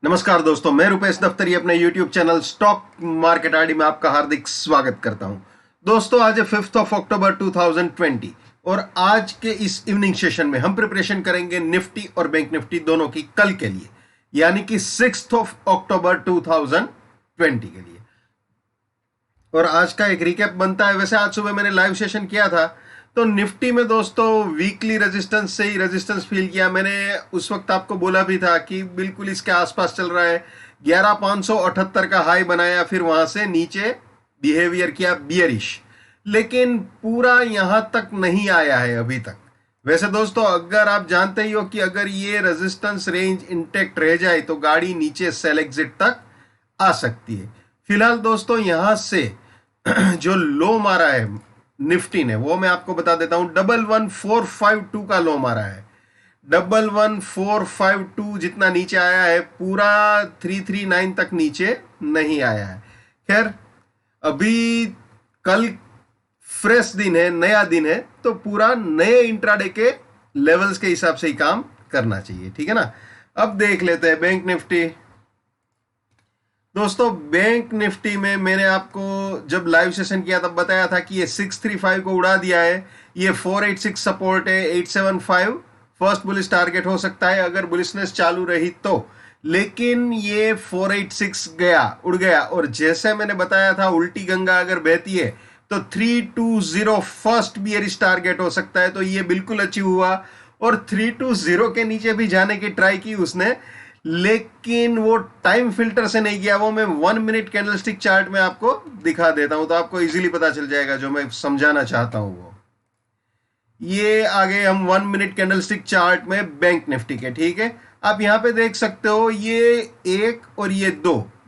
नमस्कार दोस्तों, मैं रुपेश दफ्तरी अपने YouTube channel stock market ID में आपका हार्दिक स्वागत करता हूं। दोस्तों, आज है 5 अक्टूबर 2020 और आज के इस इवनिंग सेशन में हम प्रिपरेशन करेंगे निफ्टी और बैंक निफ्टी दोनों की कल के लिए, यानी कि 6 अक्टूबर 2020 के लिए। और आज का एक रिकैप बनता है। वैसे आज सुबह मैंने लाइव सेशन किया था, तो निफ्टी में दोस्तों वीकली रेजिस्टेंस से ही रेजिस्टेंस फील किया। मैंने उस वक्त आपको बोला भी था कि बिल्कुल इसके आसपास चल रहा है। 11,578 का हाई बनाया, फिर वहां से नीचे बिहेवियर किया बियरिश, लेकिन पूरा यहां तक नहीं आया है अभी तक। वैसे दोस्तों, अगर आप जानते ही हो कि अगर ये रेजिस्टेंस रेंज इंटेक्ट रह जाए तो गाड़ी नीचे सेल एग्जिट तक आ सकती है। फिलहाल दोस्तों, यहां से जो लो मारा है निफ्टी ने, वो मैं आपको बता देता हूं। 11452 का लो मारा है। 11452 जितना नीचे आया है, पूरा 339 तक नीचे नहीं आया है। खैर, अभी कल फ्रेश दिन है, नया दिन है, तो पूरा नए इंट्राडे के लेवल्स के हिसाब से ही काम करना चाहिए, ठीक है ना। अब देख लेते हैं बैंक निफ्टी। दोस्तों, बैंक निफ्टी में मैंने आपको जब लाइव सेशन किया तब बताया था कि ये 635 को उड़ा दिया है। ये 486 सपोर्ट है, 875 फर्स्ट बुलिश टारगेट हो सकता है अगर बुलिशनेस चालू रही तो। लेकिन ये 486 गया, उड़ गया, और जैसे मैंने बताया था उल्टी गंगा अगर बहती है तो 320 फर्स्ट बियरिश टारगेट हो सकता है। तो ये बिल्कुल अचीव हुआ और 320 के नीचे भी जाने की ट्राई की उसने, लेकिन वो टाइम फिल्टर से नहीं गया। वो मैं 1 मिनट कैंडलस्टिक चार्ट में आपको दिखा देता हूं, तो आपको इजीली पता चल जाएगा जो मैं समझाना चाहता हूं। वो ये आगे हम 1 मिनट कैंडलस्टिक चार्ट में बैंक निफ्टी के, ठीक है। आप यहां पे देख सकते हो, ये एक और ये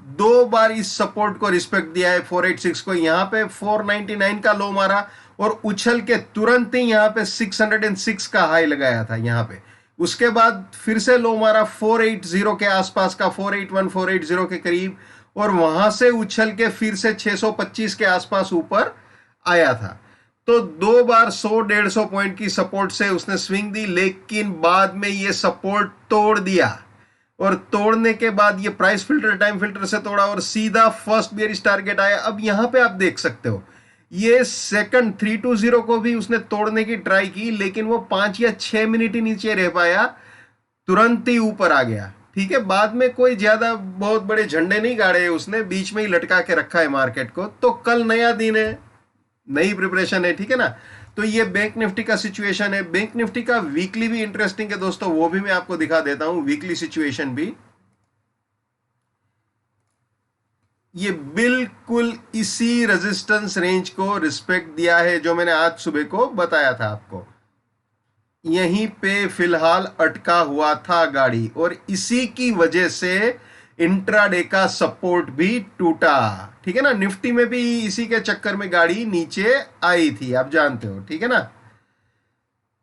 दो बार इस सपोर्ट को रिस्पेक्ट दिया है 486 को। यहां पे 499 का लो मारा और उछल के तुरंत ही यहां पे 606 का हाई लगाया था यहां पे। उसके बाद फिर से लो मारा 480 के आसपास का, 481 480 के करीब, और वहां से उछल के फिर से 625 के आसपास ऊपर आया था। तो दो बार 100-150 पॉइंट की सपोर्ट से उसने स्विंग दी, लेकिन बाद में ये सपोर्ट तोड़ दिया, और तोड़ने के बाद ये प्राइस फिल्टर टाइम फिल्टर से तोड़ा और सीधा फर्स्ट बियरिश टारगेट आया। अब यहां पे आप देख सकते हो, ये सेकंड 320 को भी उसने तोड़ने की ट्राई की, लेकिन वो 5 या 6 मिनट ही नीचे रह पाया, तुरंत ही ऊपर आ गया, ठीक है। बाद में कोई ज्यादा बहुत बड़े झंडे नहीं गाड़े उसने, बीच में ही लटका के रखा है मार्केट को। तो कल नया दिन है, नई प्रिपरेशन है, ठीक है ना। तो ये बैंक निफ्टी का सिचुएशन है। बैंक निफ्टी का वीकली भी इंटरेस्टिंग है दोस्तों, वो भी मैं आपको दिखा देता हूं, वीकली सिचुएशन भी। ये बिल्कुल इसी रेजिस्टेंस रेंज को रिस्पेक्ट दिया है जो मैंने आज सुबह को बताया था आपको। यहीं पे फिलहाल अटका हुआ था गाड़ी, और इसी की वजह से इंट्राडे का सपोर्ट भी टूटा, ठीक है ना। निफ्टी में भी इसी के चक्कर में गाड़ी नीचे आई थी, आप जानते हो, ठीक है ना।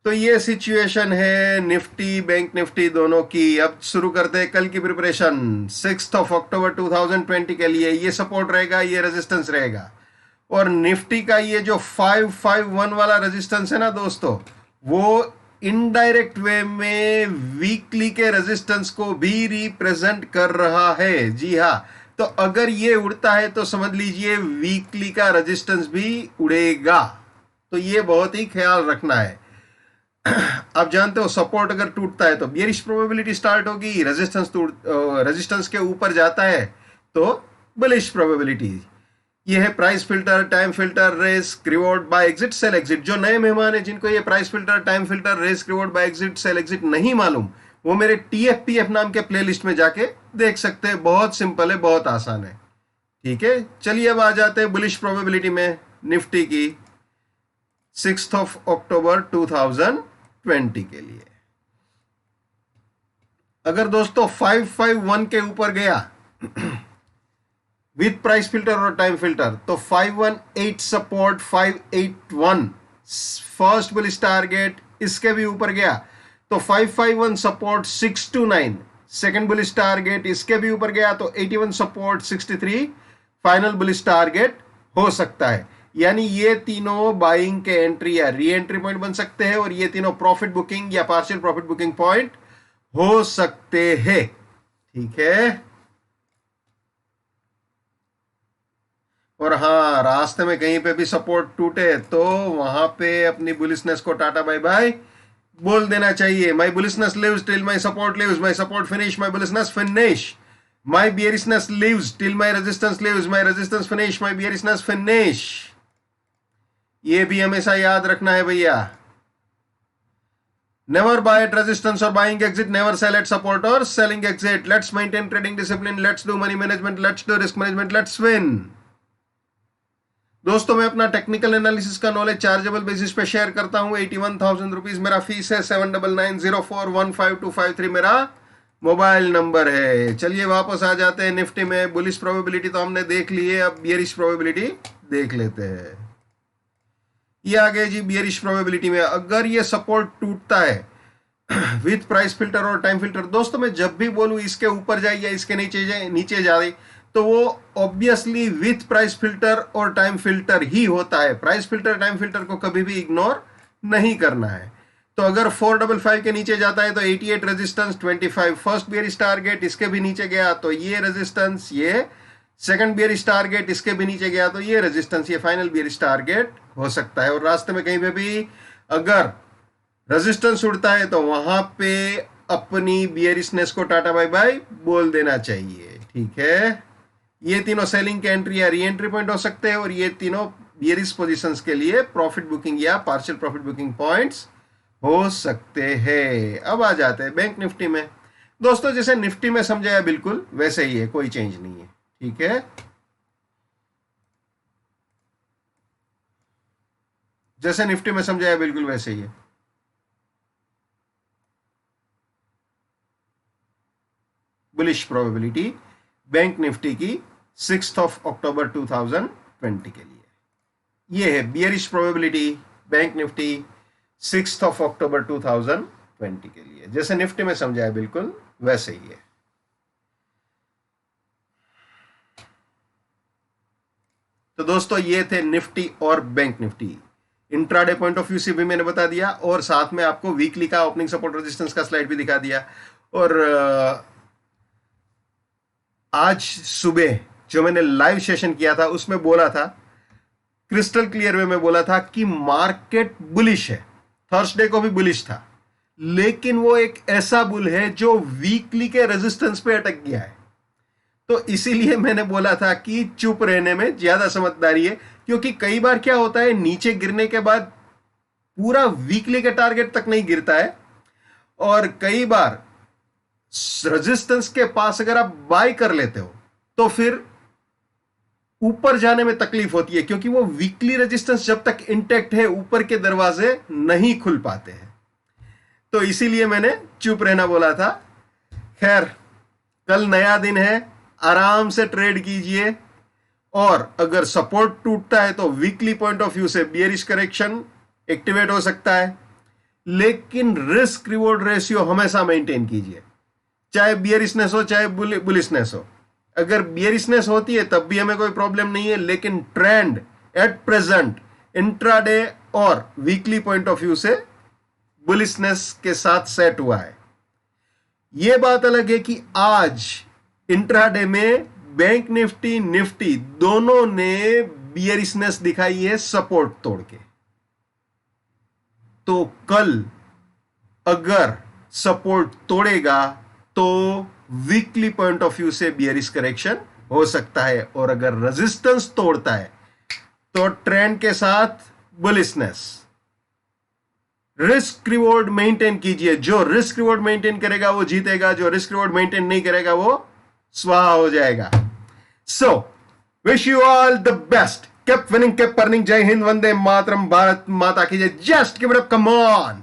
तो ये सिचुएशन है निफ्टी बैंक निफ्टी दोनों की। अब शुरू करते हैं कल की प्रिपरेशन। 6 अक्टूबर 2020 के लिए ये सपोर्ट रहेगा, ये रेजिस्टेंस रहेगा, और निफ्टी का ये जो 551 वाला रेजिस्टेंस है ना दोस्तों, वो इनडायरेक्ट वे में वीकली के रेजिस्टेंस को भी रिप्रेजेंट कर रहा है। जी हाँ, तो अगर ये उड़ता है तो समझ लीजिए वीकली का रेजिस्टेंस भी उड़ेगा। तो ये बहुत ही ख्याल रखना है। आप जानते हो, सपोर्ट अगर टूटता है तो बियरिश प्रोबेबिलिटी स्टार्ट होगी, रेजिस्टेंस के ऊपर जाता है तो बुलिश प्रोबेबिलिटी। ये है price filter, time filter, risk reward buy exit, sell exit. जो नए मेहमान है जिनको ये price filter, time filter, risk reward buy exit, sell exit नहीं मालूम, वो मेरे TFPF नाम के प्लेलिस्ट में जाके देख सकते हैं। बहुत सिंपल है, बहुत आसान है, ठीक है। चलिए अब आ जाते हैं बुलिश प्रोबेबिलिटी में निफ्टी की 6 अक्टूबर 2020 के लिए। अगर दोस्तों 551 के ऊपर गया विथ प्राइस फिल्टर और टाइम फिल्टर, तो 518 सपोर्ट, 581 फर्स्ट बुलिश टारगेट, इसके भी ऊपर गया तो 551 सपोर्ट, 629 सेकंड बुलिश टारगेट, इसके भी ऊपर गया तो 81 सपोर्ट, 63 फाइनल बुलिश टारगेट हो सकता है। यानी ये तीनों बाइंग के एंट्री या री एंट्री पॉइंट बन सकते हैं, और ये तीनों प्रॉफिट बुकिंग या पार्शियल प्रॉफिट बुकिंग पॉइंट हो सकते हैं, ठीक है। और हाँ, रास्ते में कहीं पे भी सपोर्ट टूटे तो वहां पे अपनी बुलिशनेस को टाटा बाय बाय बोल देना चाहिए। My bullishness lives till my support lives, my support finish, my bullishness finish, my bearishness lives till my resistance lives, my resistance finish, my bearishness finish. ये भी हमेशा याद रखना है भैया। Never buy at resistance or buying exit. Never sell at support or selling exit. Let's maintain trading discipline. Let's do money management. Let's do risk management. Let's win. दोस्तों, मैं अपना टेक्निकल एनालिसिस का नॉलेज चार्जेबल बेसिस पे share करता हूं। 81,000 rupees मेरा fees है। 7990415253 मेरा मोबाइल नंबर है। चलिए वापस आ जाते हैं निफ्टी में। बुलिश प्रोबेबिलिटी तो हमने देख ली है, अब बियरिश प्रोबेबिलिटी देख लेते हैं। ये आ गया जी बियरिश प्रोबेबिलिटी में। अगर ये सपोर्ट टूटता है विथ प्राइस फिल्टर और टाइम फिल्टर, दोस्तों मैं जब भी बोलूं इसके ऊपर जाए या इसके नीचे जाए तो वो ऑब्वियसली विथ प्राइस फिल्टर और टाइम फिल्टर ही होता है। प्राइस फिल्टर टाइम फिल्टर को कभी भी इग्नोर नहीं करना है। तो अगर 455 के नीचे जाता है तो 88 रेजिस्टेंस, 25 फर्स्ट बियरिश टारगेट, इसके भी नीचे गया तो ये रेजिस्टेंस, ये सेकंड बियरिश टारगेट, इसके भी नीचे गया तो ये रेजिस्टेंस, ये फाइनल बियरिश टारगेट हो सकता है। और रास्ते में कहीं पे भी अगर रेजिस्टेंस उड़ता है तो वहां पे अपनी बियरिशनेस को टाटा बाय बाय बोल देना चाहिए। ठीक है, ये तीनों सेलिंग के एंट्री या री एंट्री पॉइंट हो सकते हैं और ये तीनों बियरिश पोजीशंस के लिए प्रॉफिट बुकिंग या पार्शियल प्रॉफिट बुकिंग पॉइंट्स हो सकते हैं। अब आ जाते हैं बैंक निफ्टी में। दोस्तों जैसे निफ्टी में समझाया बिल्कुल वैसे ही है, कोई चेंज नहीं है। ठीक है, जैसे निफ्टी में समझाया बिल्कुल वैसे ही है। बुलिश प्रोबेबिलिटी बैंक निफ्टी की 6 अक्टूबर 2020 के लिए ये है। बियरिश प्रोबेबिलिटी बैंक निफ्टी 6 अक्टूबर 2020 के लिए, जैसे निफ्टी में समझाया बिल्कुल वैसे ही है। तो दोस्तों ये थे निफ्टी और bank Nifty. Intraday point of view से भी मैंने बता दिया और साथ में आपको वीकली का ओपनिंग सपोर्ट रेजिस्टेंस का स्लाइड भी दिखा दिया। और आज सुबह जो मैंने लाइव सेशन किया था उसमें बोला था, क्रिस्टल क्लियर वे में बोला था कि मार्केट बुलिश है। थर्सडे को भी बुलिश था, लेकिन वो एक ऐसा बुल है जो वीकली के रेजिस्टेंस पे अटक गया है। तो इसीलिए मैंने बोला था कि चुप रहने में ज्यादा समझदारी है, क्योंकि कई बार क्या होता है नीचे गिरने के बाद पूरा वीकली के टारगेट तक नहीं गिरता है, और कई बार रेजिस्टेंस के पास अगर आप बाय कर लेते हो तो फिर ऊपर जाने में तकलीफ होती है, क्योंकि वो वीकली रेजिस्टेंस जब तक इंटैक्ट है ऊपर के दरवाजे नहीं खुल पाते हैं। तो इसीलिए मैंने चुप रहना बोला था। खैर, कल नया दिन है, आराम से ट्रेड कीजिए। और अगर सपोर्ट टूटता है तो वीकली पॉइंट ऑफ व्यू से बियरिश करेक्शन एक्टिवेट हो सकता है, लेकिन रिस्क रिवॉर्ड रेशियो हमेशा मेंटेन कीजिए, चाहे बियरिशनेस हो चाहे बुलिशनेस हो। अगर बियरिशनेस होती है तब भी हमें कोई प्रॉब्लम नहीं है, लेकिन ट्रेंड एट प्रेजेंट इंट्राडे और वीकली पॉइंट ऑफ व्यू से बुलिशनेस के साथ सेट हुआ है। यह बात अलग है कि आज इंट्राडे में बैंक निफ्टी निफ्टी दोनों ने बियरिशनेस दिखाई है सपोर्ट तोड़ के। तो कल अगर सपोर्ट तोड़ेगा तो वीकली पॉइंट ऑफ व्यू से बियरिश करेक्शन हो सकता है, और अगर रेजिस्टेंस तोड़ता है तो ट्रेंड के साथ बुलिशनेस। रिस्क रिवॉर्ड मेंटेन कीजिए, जो रिस्क रिवॉर्ड मेंटेन करेगा वो जीतेगा, जो रिस्क रिवॉर्ड मेंटेन नहीं करेगा वो स्वाहा हो जाएगा। So wish you all the best, keep winning, keep earning. जय हिंद, वंदे मातरम, भारत माता की जय। Just give it up, come on.